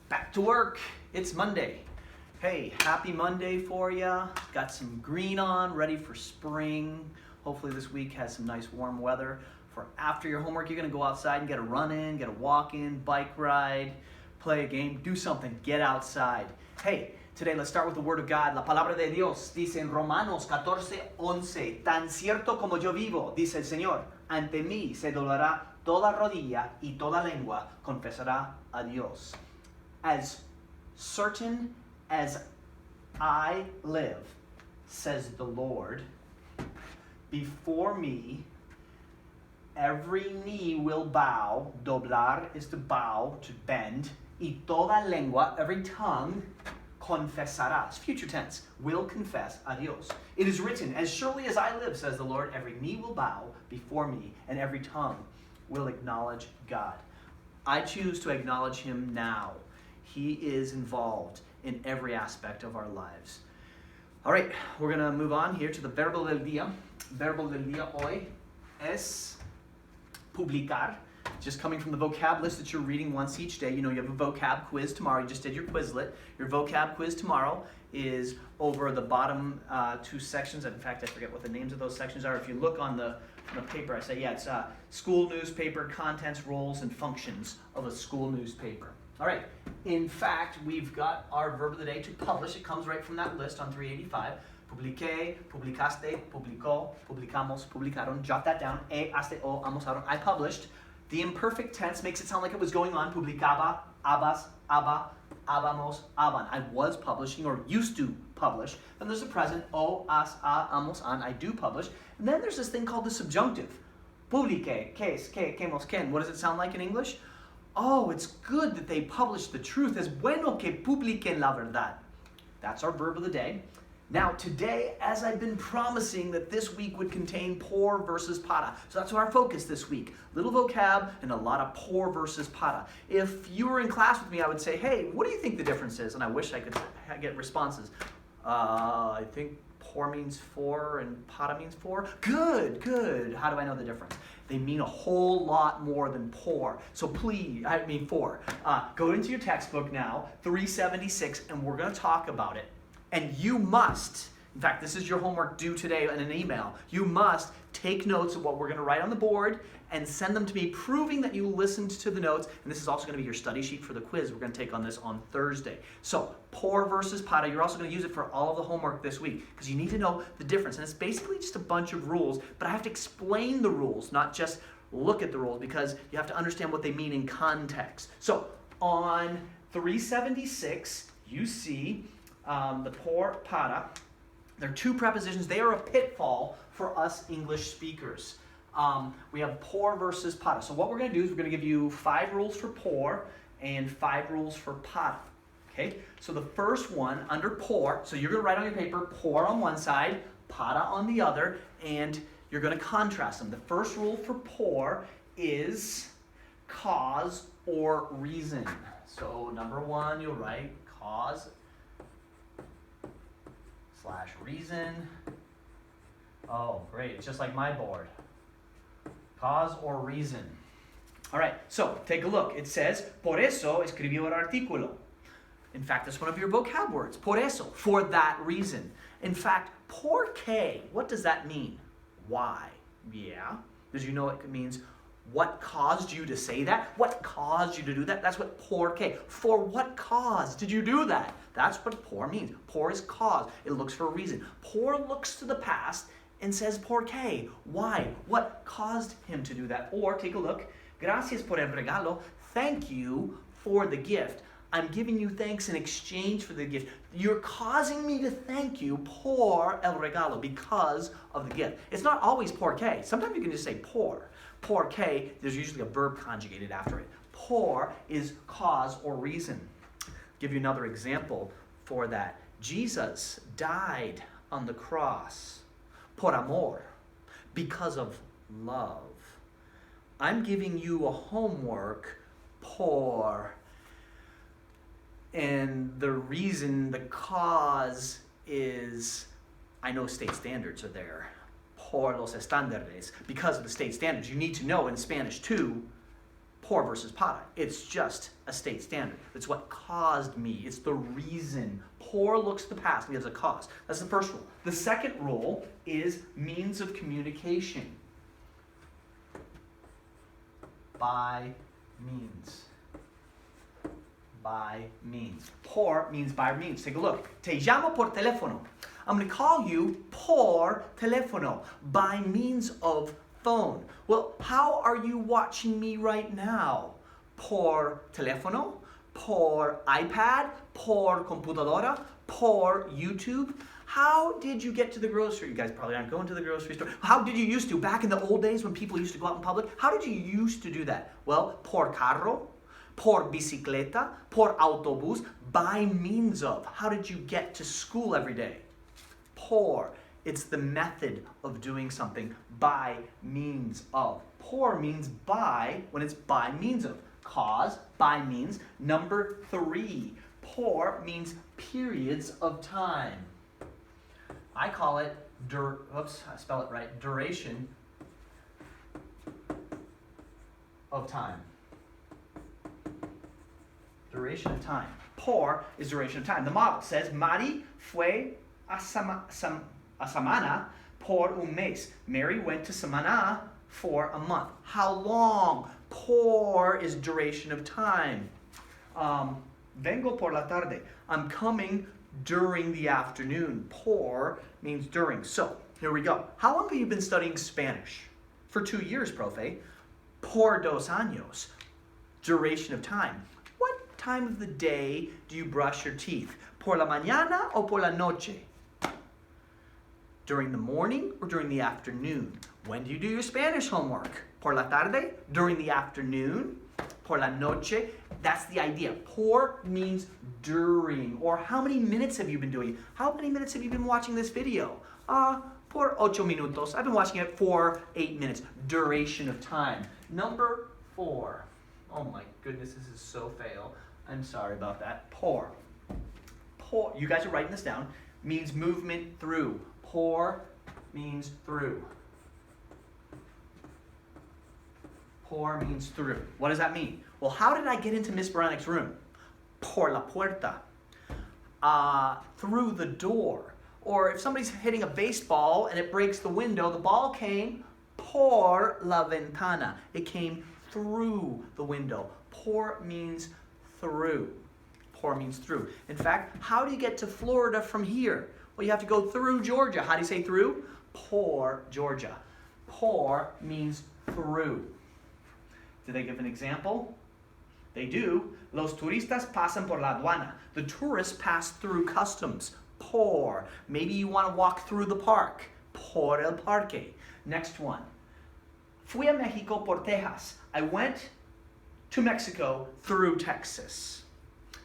Back to work. It's Monday. Hey, happy Monday for ya. Got some green on, ready for spring. Hopefully this week has some nice warm weather. For after your homework, you're gonna go outside and get a run in, get a walk in, bike ride, play a game, do something, get outside. Hey, today let's start with the Word of God. La palabra de Dios dice en Romanos 14:11, tan cierto como yo vivo, dice el Señor, ante mí se doblará toda rodilla y toda lengua confesará a Dios. As certain as I live, says the Lord, before me every knee will bow. Doblar is to bow, to bend. Y toda lengua, every tongue, confesará. It's future tense. Will confess a Dios. It is written, as surely as I live, says the Lord, every knee will bow before me, and every tongue will acknowledge God. I choose to acknowledge Him now. He is involved in every aspect of our lives. All right, we're going to move on here to the verbo del día. Verbo del día hoy es publicar. Just coming from the vocab list that you're reading once each day. You know, you have a vocab quiz tomorrow. You just did your Quizlet. Your vocab quiz tomorrow is over the bottom two sections. In fact, I forget what the names of those sections are. If you look on the paper, I say, yeah, it's school newspaper, contents, roles, and functions of a school newspaper. All right. In fact, we've got our verb of the day to publish. It comes right from that list on 385. Publiqué, publicaste, publicó, publicamos, publicaron. Jot that down. Haste, almozaron. I published. The imperfect tense makes it sound like it was going on. Publicaba, habas, haba, habamos, haban. I was publishing or used to publish. Then there's the present. Has, hamos, han. I do publish. And then there's this thing called the subjunctive. Publiqué, ques, que, quemos, ken. What does it sound like in English? Oh, it's good that they publish the truth. Es bueno que publiquen la verdad. That's our verb of the day. Now, today, as I've been promising that this week would contain por versus para. So that's our focus this week. Little vocab and a lot of por versus para. If you were in class with me, I would say, hey, what do you think the difference is? And I wish I could get responses. I think por means for and para means for. Good, good. How do I know the difference? They mean a whole lot more than por. So please, for. Go into your textbook now, 376, and we're going to talk about it. And you must, in fact, this is your homework due today in an email. You must take notes of what we're going to write on the board and send them to me, proving that you listened to the notes. And this is also going to be your study sheet for the quiz. We're going to take on this on Thursday. So, por versus para, you're also going to use it for all of the homework this week because you need to know the difference. And it's basically just a bunch of rules, but I have to explain the rules, not just look at the rules, because you have to understand what they mean in context. So, on 376, you see the por, para. There are two prepositions. They are a pitfall for us English speakers. We have por versus para. So what we're going to do is we're going to give you 5 rules for por and 5 rules for para. Okay? So the first one under por, so you're going to write on your paper por on one side, para on the other, and you're going to contrast them. The first rule for por is cause or reason. So number 1, you'll write cause / reason. Oh, great. It's just like my board. Cause or reason. All right, so take a look. It says, por eso escribió el artículo. In fact, that's one of your vocab words. Por eso, for that reason. In fact, por qué, what does that mean? Why? Yeah. Did you know it means what caused you to say that? What caused you to do that? That's what por qué. For what cause did you do that? That's what por means. Por is cause. It looks for a reason. Por looks to the past and says por qué. Why? What caused him to do that? Or take a look. Gracias por el regalo. Thank you for the gift. I'm giving you thanks in exchange for the gift. You're causing me to thank you por el regalo, because of the gift. It's not always por qué. Sometimes you can just say por. Por qué, there's usually a verb conjugated after it. Por is cause or reason. Give you another example for that. Jesus died on the cross por amor, because of love. I'm giving you a homework por, and the reason, the cause is, I know state standards are there. Por los estándares, because of the state standards. You need to know in Spanish too, por versus para. It's just a state standard. It's what caused me. It's the reason. Por looks to the past and gives a cause. That's the first rule. The second rule is means of communication. By means. By means. Por means by means. Take a look. Te llamo por teléfono. I'm going to call you por teléfono, by means of phone. Well, how are you watching me right now? Por teléfono, por iPad, por computadora, por YouTube. How did you get to the grocery? You guys probably aren't going to the grocery store. How did you used to? Back in the old days when people used to go out in public, how did you used to do that? Well, por carro, por bicicleta, por autobús, by means of. How did you get to school every day? Por. It's the method of doing something by means of. Por means by when it's by means of. Cause, by means. Number 3. Por means periods of time. I call it, I spell it right, duration of time. Duration of time. Por is duration of time. The model says, Mari fue a Samana por un mes. Mary went to Samana for a month. How long? Por is duration of time. Vengo por la tarde. I'm coming during the afternoon. Por means during. So, here we go. How long have you been studying Spanish? For 2 years, profe. Por 2 años. Duration of time. What time of the day do you brush your teeth? Por la mañana o por la noche? During the morning or during the afternoon? When do you do your Spanish homework? Por la tarde? During the afternoon? Por la noche? That's the idea. Por means during. Or how many minutes have you been doing it? How many minutes have you been watching this video? Por 8 minutos. I've been watching it for 8 minutes. Duration of time. Number 4. Oh my goodness, this is so fail. I'm sorry about that. Por. Por. You guys are writing this down. Means movement through. Por means through. Por means through. What does that mean? Well, how did I get into Miss Baranik's room? Por la puerta. Through the door. Or if somebody's hitting a baseball and it breaks the window, the ball came por la ventana. It came through the window. Por means through. Por means through. In fact, how do you get to Florida from here? Well, you have to go through Georgia. How do you say through? Por Georgia. Por means through. Did they give an example? They do. Los turistas pasan por la aduana. The tourists pass through customs. Por. Maybe you want to walk through the park. Por el parque. Next one. Fui a México por Texas. I went to Mexico through Texas.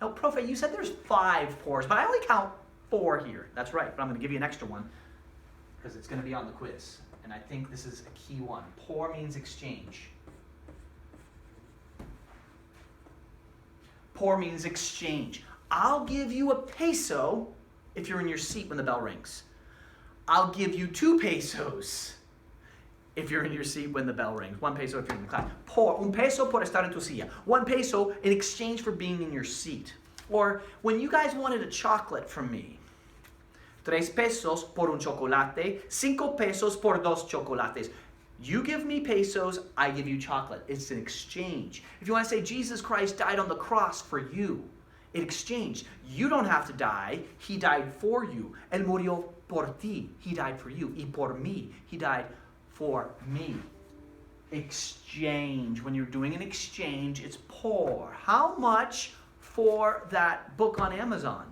Now, profe, you said there's 5 pors, but I only count 4 here. That's right, but I'm going to give you an extra one because it's going to be on the quiz. And I think this is a key one. Por means exchange. Por means exchange. I'll give you a peso if you're in your seat when the bell rings. I'll give you 2 pesos if you're in your seat when the bell rings. 1 peso if you're in the class. Un peso por estar en tu silla. 1 peso in exchange for being in your seat. Or when you guys wanted a chocolate from me. 3 pesos por un chocolate. 5 pesos por 2 chocolates. You give me pesos, I give you chocolate. It's an exchange. If you want to say Jesus Christ died on the cross for you, it exchanged. You don't have to die. He died for you. Él murió por ti. He died for you. Y por mí. He died for me. Exchange. When you're doing an exchange, it's por. How much for that book on Amazon?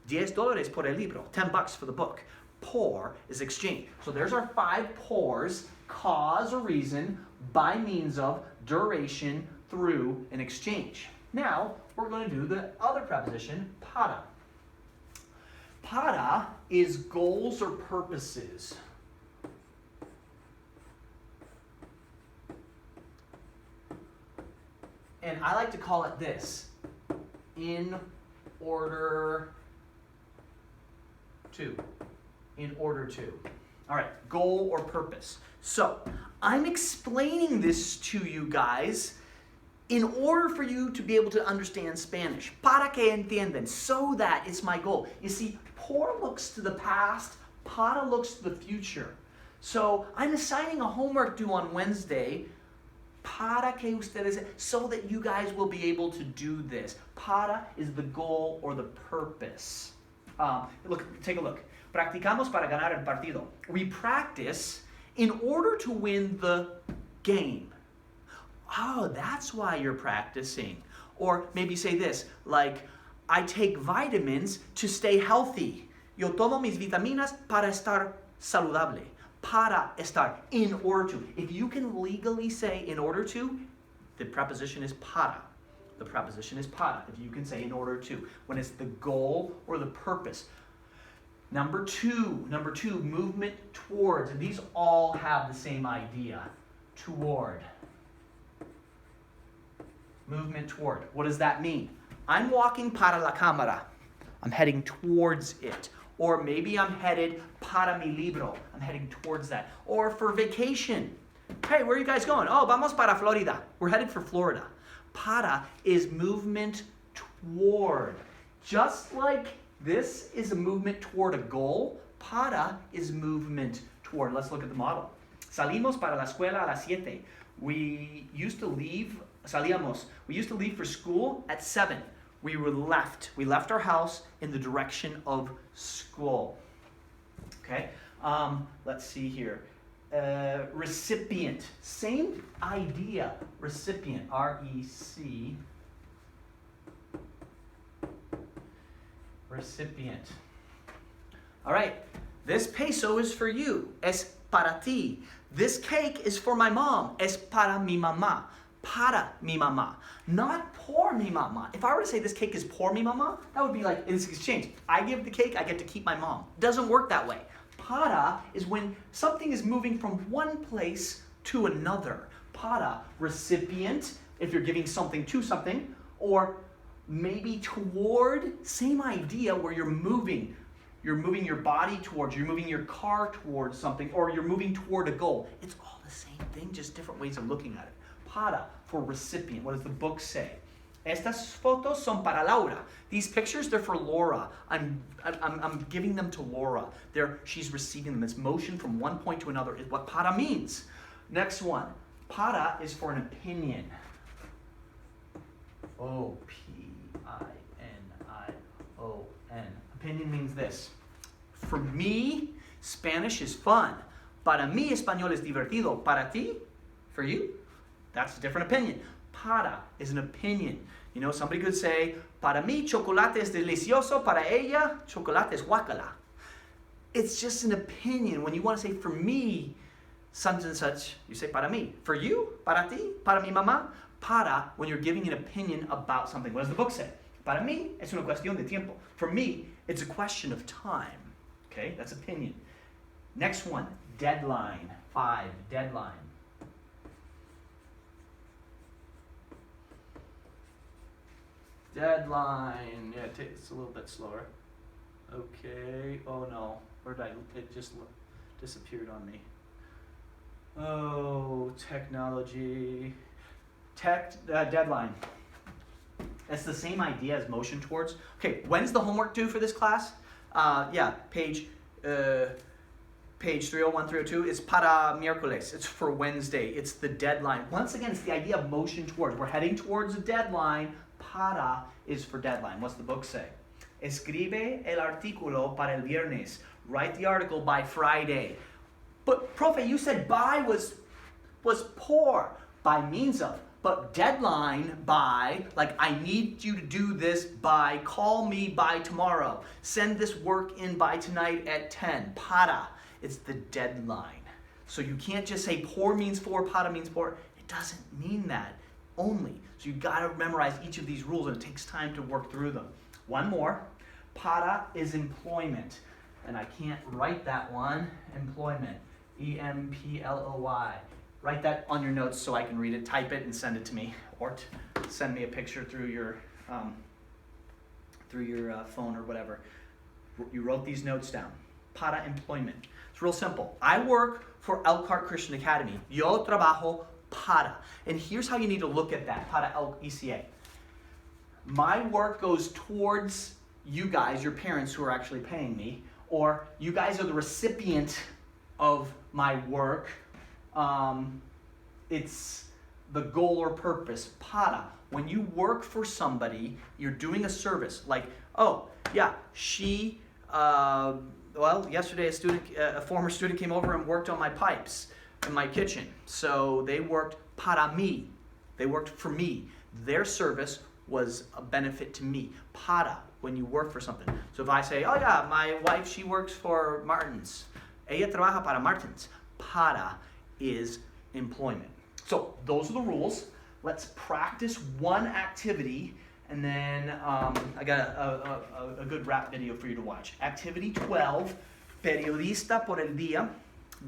$10 por el libro. $10 for the book. Por is exchange. So there's our 5 pors. Cause or reason, by means of, duration, through, and exchange. Now, we're going to do the other preposition, para. Para is goals or purposes. And I like to call it this, in order to. In order to. All right, goal or purpose. So, I'm explaining this to you guys in order for you to be able to understand Spanish, para que entiendan, so that it's my goal. You see, por looks to the past, para looks to the future. So I'm assigning a homework due on Wednesday, para que ustedes, so that you guys will be able to do this. Para is the goal or the purpose. Look, take a look. Practicamos para ganar el partido. We practice in order to win the game. Oh, that's why you're practicing. Or maybe say this, like, I take vitamins to stay healthy. Yo tomo mis vitaminas para estar saludable. Para estar, in order to. If you can legally say in order to, the preposition is para. The preposition is para, if you can say in order to, when it's the goal or the purpose. Number two, movement towards. And these all have the same idea. Toward. Movement toward. What does that mean? I'm walking para la cámara. I'm heading towards it. Or maybe I'm headed para mi libro. I'm heading towards that. Or for vacation. Hey, where are you guys going? Oh, vamos para Florida. We're headed for Florida. Para is movement toward. Just like this is a movement toward a goal, para is movement toward. Let's look at the model. Salimos para la escuela a las 7. We used to leave for school at 7. We left our house in the direction of school. Okay, let's see here. Recipient, same idea. Recipient, R-E-C. Recipient. All right, this peso is for you. Es para ti. This cake is for my mom. Es para mi mamá. Para mi mamá. Not por mi mamá. If I were to say this cake is por mi mamá, that would be like, it's exchange. I give the cake, I get to keep my mom. Doesn't work that way. Para is when something is moving from one place to another. Para, recipient, if you're giving something to something, or maybe toward, same idea where you're moving. You're moving your body towards, you're moving your car towards something, or you're moving toward a goal. It's all the same thing, just different ways of looking at it. Para, for recipient. What does the book say? Estas fotos son para Laura. These pictures, they're for Laura. I'm giving them to Laura. She's receiving them. It's motion from one point to another is what para means. Next one. Para is for an opinion. O-P-I-N-I-O-N. Opinion means this. For me, Spanish is fun. Para mí, español es divertido. Para ti? For you? That's a different opinion. Para is an opinion. You know, somebody could say, para mí, chocolate es delicioso. Para ella, chocolate es guacala. It's just an opinion. When you want to say, for me, such and such, you say, para mí. For you, para ti, para mi mamá. Para, when you're giving an opinion about something. What does the book say? Para mí, es una cuestión de tiempo. For me, it's a question of time. Okay, that's opinion. Next one, deadline. 5, deadline. Deadline. Yeah, it's a little bit slower. Okay. Oh no. Where did it just disappeared on me. Oh, technology. Deadline. That's the same idea as motion towards. Okay, when's the homework due for this class? Page 301, 302 is para miércoles. It's for Wednesday. It's the deadline. Once again, it's the idea of motion towards. We're heading towards a deadline. Para is for deadline. What's the book say? Escribe el artículo para el viernes. Write the article by Friday. But, profe, you said by was por. By means of. But deadline by, like I need you to do this by, call me by tomorrow. Send this work in by tonight at 10. Para. It's the deadline. So you can't just say por means for, para means por. It doesn't mean that only. So you've got to memorize each of these rules, and it takes time to work through them. One more. Para is employment. And I can't write that one. Employment. E-M-P-L-O-Y. Write that on your notes so I can read it. Type it and send it to me. Or send me a picture through your phone or whatever. You wrote these notes down. Para employment. It's real simple. I work for Elkhart Christian Academy. Yo trabajo para. And here's how you need to look at that, para el ECA. My work goes towards you guys, your parents who are actually paying me, or you guys are the recipient of my work. It's the goal or purpose, para. When you work for somebody, you're doing a service. Like, oh, yeah, yesterday a former student came over and worked on my pipes in my kitchen. So they worked para mí. They worked for me. Their service was a benefit to me. Para, when you work for something. So if I say, oh yeah, my wife, she works for Martins. Ella trabaja para Martins. Para is employment. So those are the rules. Let's practice one activity, and then I got a good rap video for you to watch. Activity 12, periodista por el día.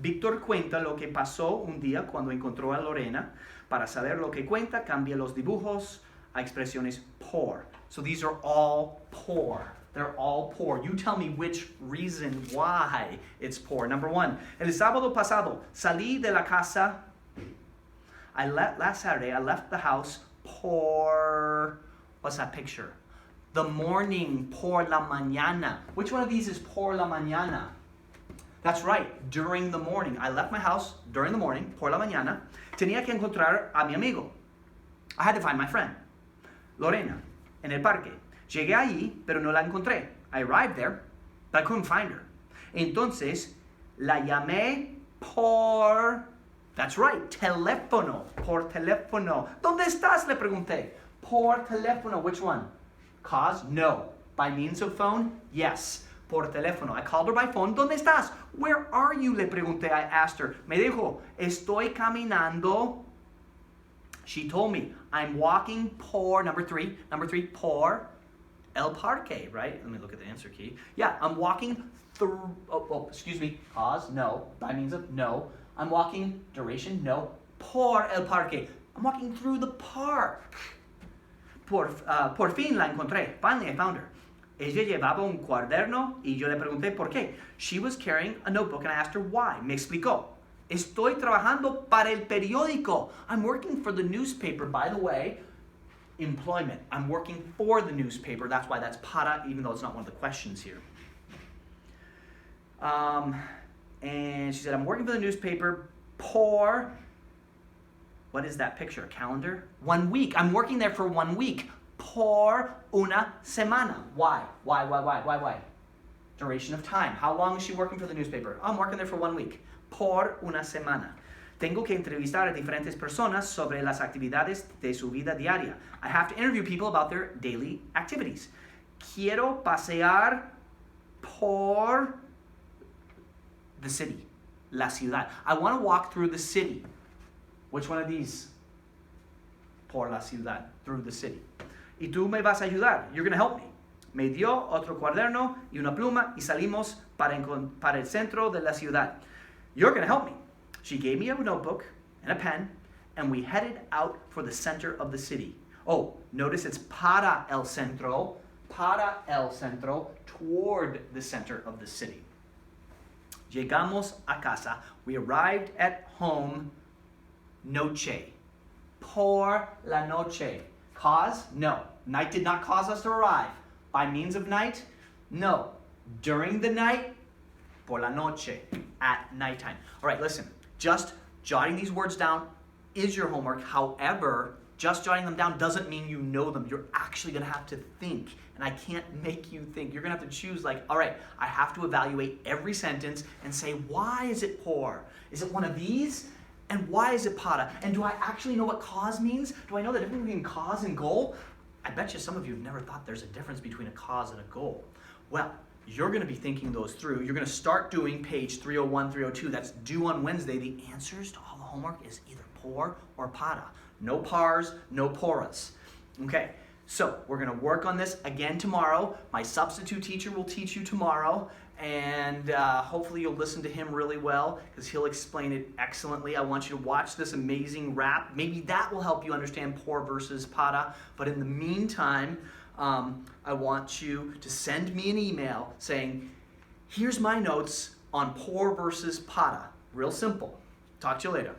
Víctor cuenta lo que pasó un día cuando encontró a Lorena. Para saber lo que cuenta, cambia los dibujos a expresiones por. So these are all por. They're all por. You tell me which reason why it's por. Number 1, el sábado pasado salí de la casa. Last Saturday, I left the house por, what's that picture? The morning, por la mañana. Which one of these is por la mañana? That's right, during the morning. I left my house during the morning, por la mañana. Tenía que encontrar a mi amigo. I had to find my friend, Lorena, en el parque. Llegué allí, pero no la encontré. I arrived there, but I couldn't find her. Entonces, la llamé por... That's right, teléfono, por teléfono. ¿Dónde estás? Le pregunté. Por teléfono, which one? Cause? No. By means of phone? Yes. Por teléfono. I called her by phone. ¿Dónde estás? Where are you? Le pregunté. I asked her. Me dijo, estoy caminando. She told me, I'm walking por, number three, por el parque, right? Let me look at the answer key. Yeah, I'm walking through, excuse me, cause? No. By means of? No. I'm walking, duration, no, por el parque. I'm walking through the park. Por fin la encontré. Finally, I found her. Ella llevaba un cuaderno y yo le pregunté por qué. She was carrying a notebook and I asked her why. Me explicó. Estoy trabajando para el periódico. I'm working for the newspaper. By the way, employment. I'm working for the newspaper. That's why that's para, even though it's not one of the questions here. And she said, I'm working for the newspaper por, what is that picture, a calendar? 1 week. I'm working there for 1 week. Por una semana. Why? Why? Duration of time. How long is she working for the newspaper? I'm working there for 1 week. Por una semana. Tengo que entrevistar a diferentes personas sobre las actividades de su vida diaria. I have to interview people about their daily activities. Quiero pasear por the city, la ciudad. I want to walk through the city. Which one of these? Por la ciudad, through the city. Y tú me vas a ayudar. You're going to help me. Me dio otro cuaderno y una pluma y salimos para el centro de la ciudad. You're going to help me. She gave me a notebook and a pen, and we headed out for the center of the city. Oh, notice it's para el centro, toward the center of the city. Llegamos a casa. We arrived at home. Noche. Por la noche. Cause? No. Night did not cause us to arrive. By means of night? No. During the night? Por la noche. At nighttime. All right, listen. Just jotting these words down is your homework. However, just jotting them down doesn't mean you know them. You're actually going to have to think. And I can't make you think. You're going to have to choose like, all right, I have to evaluate every sentence and say, why is it por? Is it one of these? And why is it para? And do I actually know what cause means? Do I know the difference between cause and goal? I bet you some of you have never thought there's a difference between a cause and a goal. Well, you're going to be thinking those through. You're going to start doing page 301, 302. That's due on Wednesday. The answers to all the homework is either por or para. No pars, no poras. Okay, so we're going to work on this again tomorrow. My substitute teacher will teach you tomorrow, and hopefully you'll listen to him really well because he'll explain it excellently. I want you to watch this amazing rap. Maybe that will help you understand por versus para. But in the meantime, I want you to send me an email saying, here's my notes on por versus para. Real simple. Talk to you later.